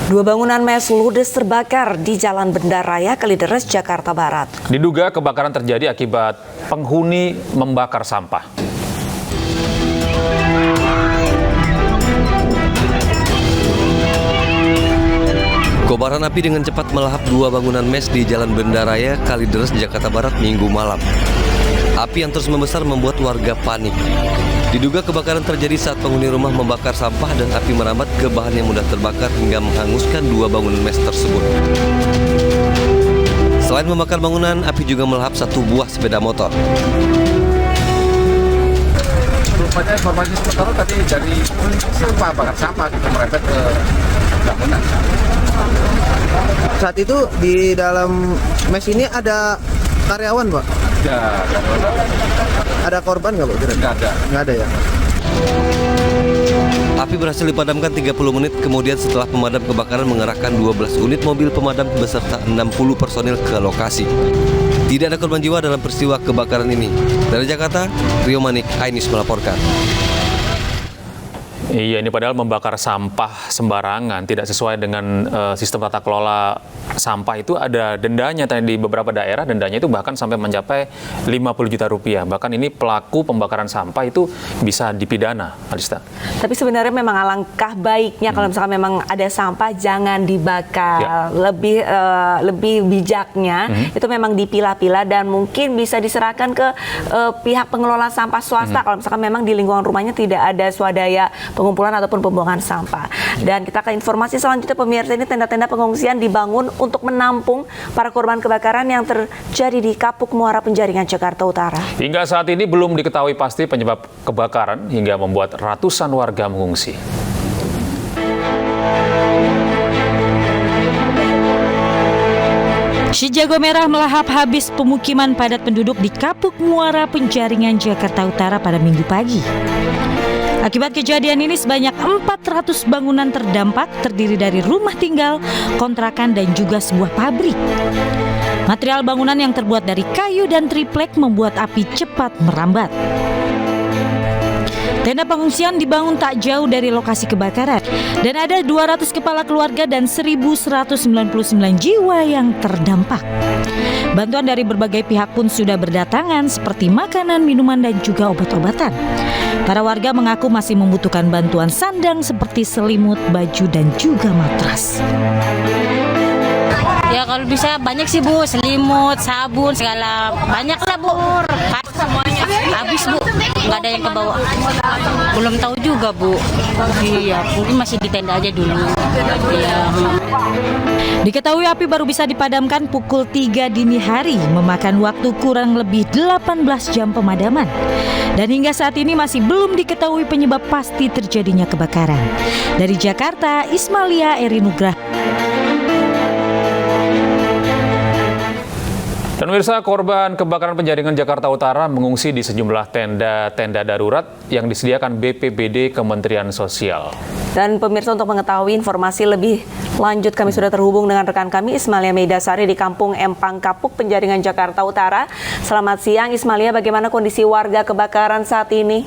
Dua bangunan mes ludes terbakar di Jalan Benda Raya, Kalideres, Jakarta Barat. Diduga kebakaran terjadi akibat penghuni membakar sampah. Kobaran api dengan cepat melahap dua bangunan mes di Jalan Benda Raya, Kalideres, Jakarta Barat, Minggu malam. Api yang terus membesar membuat warga panik. Diduga kebakaran terjadi saat penghuni rumah membakar sampah dan api merambat ke bahan yang mudah terbakar hingga menghanguskan dua bangunan mes tersebut. Selain membakar bangunan, api juga melahap satu buah sepeda motor. Rupanya informasi sementara tadi dari bakar sampah gitu merembet ke bangunan. Saat itu di dalam mes ini ada karyawan, Pak? Ya, ada korban nggak, Pak? Nggak ada ya? Api berhasil dipadamkan 30 menit kemudian setelah pemadam kebakaran mengerahkan 12 unit mobil pemadam beserta 60 personil ke lokasi. Tidak ada korban jiwa dalam peristiwa kebakaran ini. Dari Jakarta, Rio Manik, iNews melaporkan. Iya, ini padahal membakar sampah sembarangan, tidak sesuai dengan sistem tata kelola sampah itu ada dendanya. Di beberapa daerah dendanya itu bahkan sampai mencapai 50 juta rupiah. Bahkan ini pelaku pembakaran sampah itu bisa dipidana, Alista. Tapi sebenarnya memang alangkah baiknya kalau misalkan memang ada sampah jangan dibakar. Ya. Lebih bijaknya itu memang dipilah-pilah dan mungkin bisa diserahkan ke pihak pengelola sampah swasta kalau misalkan memang di lingkungan rumahnya tidak ada swadaya pengumpulan ataupun pembuangan sampah. Dan kita ke informasi selanjutnya, pemirsa, ini tenda-tenda pengungsian dibangun untuk menampung para korban kebakaran yang terjadi di Kapuk Muara Penjaringan, Jakarta Utara. Hingga saat ini belum diketahui pasti penyebab kebakaran hingga membuat ratusan warga mengungsi. Si jago merah melahap habis pemukiman padat penduduk di Kapuk Muara Penjaringan, Jakarta Utara pada Minggu pagi. Akibat kejadian ini sebanyak 400 bangunan terdampak terdiri dari rumah tinggal, kontrakan dan juga sebuah pabrik. Material bangunan yang terbuat dari kayu dan triplek membuat api cepat merambat. Tenda pengungsian dibangun tak jauh dari lokasi kebakaran dan ada 200 kepala keluarga dan 1.199 jiwa yang terdampak. Bantuan dari berbagai pihak pun sudah berdatangan seperti makanan, minuman dan juga obat-obatan. Para warga mengaku masih membutuhkan bantuan sandang seperti selimut, baju dan juga matras. Ya kalau bisa banyak sih Bu, selimut, sabun, segala banyak lah Bu. Semuanya habis Bu, nggak ada yang kebawa. Belum tahu juga Bu. Iya, mungkin masih di tenda aja dulu. Iya. Diketahui api baru bisa dipadamkan pukul 3 dini hari, memakan waktu kurang lebih 18 jam pemadaman. Dan hingga saat ini masih belum diketahui penyebab pasti terjadinya kebakaran. Dari Jakarta, Ismalia Erinuggrah. Dan pemirsa, korban kebakaran Penjaringan Jakarta Utara mengungsi di sejumlah tenda darurat yang disediakan BPBD Kementerian Sosial. Dan pemirsa, untuk mengetahui informasi lebih lanjut kami sudah terhubung dengan rekan kami Ismalia Meidasari di Kampung Empang Kapuk, Penjaringan Jakarta Utara. Selamat siang Ismalia, bagaimana kondisi warga kebakaran saat ini?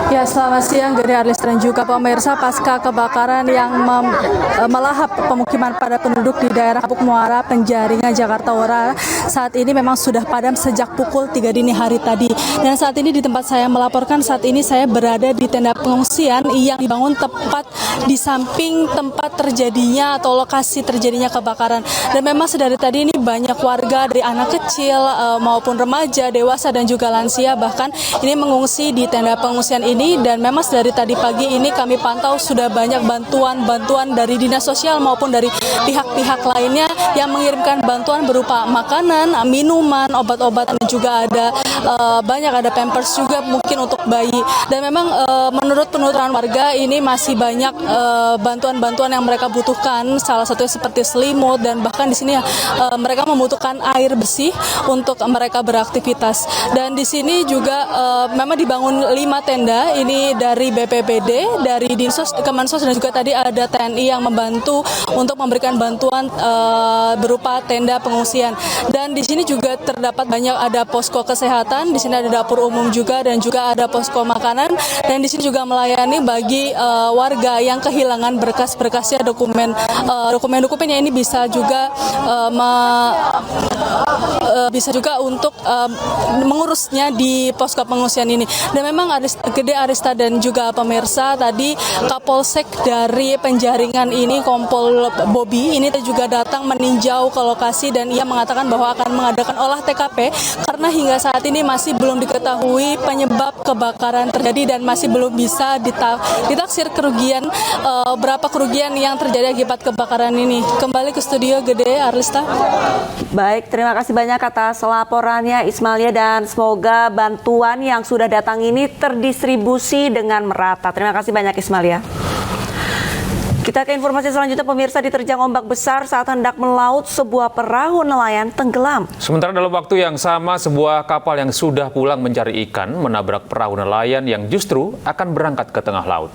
Ya, selamat siang Gede Arlis dan juga pemirsa. Pasca kebakaran yang melahap pemukiman padat penduduk di daerah Kapuk Muara Penjaringan, Jakarta Utara, saat ini memang sudah padam sejak pukul 3 dini hari tadi. Dan saat ini di tempat saya melaporkan, saat ini saya berada di tenda pengungsian yang dibangun tepat di samping tempat terjadinya atau lokasi terjadinya kebakaran. Dan memang sedari tadi ini banyak warga dari anak kecil maupun remaja, dewasa dan juga lansia bahkan ini mengungsi di tenda pengungsian ini. Dan memang dari tadi pagi ini kami pantau sudah banyak bantuan dari dinas sosial maupun dari pihak-pihak lainnya yang mengirimkan bantuan berupa makanan, minuman, obat-obatan dan juga ada banyak ada pampers juga mungkin untuk bayi. Dan memang menurut penuturan warga ini masih banyak bantuan-bantuan yang mereka butuhkan, salah satunya seperti selimut dan bahkan di sini mereka membutuhkan air bersih untuk mereka beraktivitas. Dan di sini juga memang dibangun 5 tenda ini ini dari BPBD, dari Dinsos, Kemensos, dan juga tadi ada TNI yang membantu untuk memberikan bantuan berupa tenda pengungsian. Dan di sini juga terdapat banyak, ada posko kesehatan, di sini ada dapur umum juga, dan juga ada posko makanan, dan di sini juga melayani bagi warga yang kehilangan berkas-berkasnya, dokumen-dokumennya ini bisa juga untuk mengurusnya di posko pengungsian ini. Dan memang Gede Arista dan juga pemirsa, tadi Kapolsek dari Penjaringan ini, Kompol Bobi ini juga datang meninjau ke lokasi, dan ia mengatakan bahwa akan mengadakan olah TKP karena hingga saat ini masih belum diketahui penyebab kebakaran terjadi dan masih belum bisa ditaksir kerugian, berapa kerugian yang terjadi akibat kebakaran ini. Kembali ke studio Gede Arista. Baik, terima kasih banyak atas laporannya Ismalia, dan semoga bantuan yang sudah datang ini terdistribusi dengan merata. Terima kasih banyak Ismalia. Kita ke informasi selanjutnya, pemirsa. Diterjang ombak besar saat hendak melaut, sebuah perahu nelayan tenggelam. Sementara dalam waktu yang sama, sebuah kapal yang sudah pulang mencari ikan menabrak perahu nelayan yang justru akan berangkat ke tengah laut.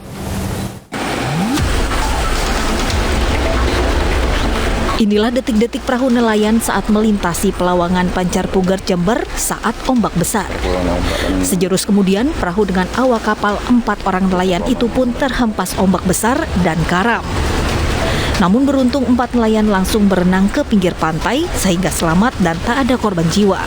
Inilah detik-detik perahu nelayan saat melintasi pelawangan Pancar Pugar, Jember saat ombak besar. Sejurus kemudian, perahu dengan awak kapal 4 orang nelayan itu pun terhempas ombak besar dan karam. Namun beruntung 4 nelayan langsung berenang ke pinggir pantai sehingga selamat dan tak ada korban jiwa.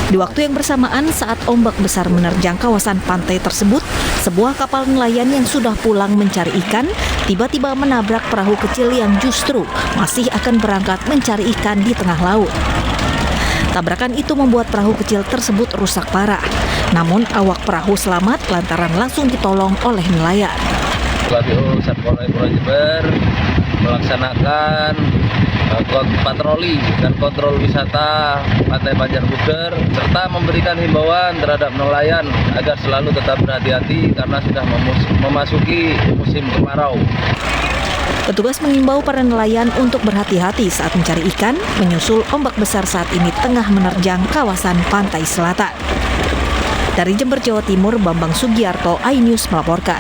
Di waktu yang bersamaan saat ombak besar menerjang kawasan pantai tersebut, sebuah kapal nelayan yang sudah pulang mencari ikan tiba-tiba menabrak perahu kecil yang justru masih akan berangkat mencari ikan di tengah laut. Tabrakan itu membuat perahu kecil tersebut rusak parah. Namun awak perahu selamat lantaran langsung ditolong oleh nelayan. KPU Satpol PP Jember melaksanakan patroli dan kontrol wisata Pantai Pancar Pugar serta memberikan himbauan terhadap nelayan agar selalu tetap berhati-hati karena sudah memasuki musim kemarau. Petugas mengimbau para nelayan untuk berhati-hati saat mencari ikan menyusul ombak besar saat ini tengah menerjang kawasan pantai selatan. Dari Jember, Jawa Timur, Bambang Sugiarto, iNews melaporkan.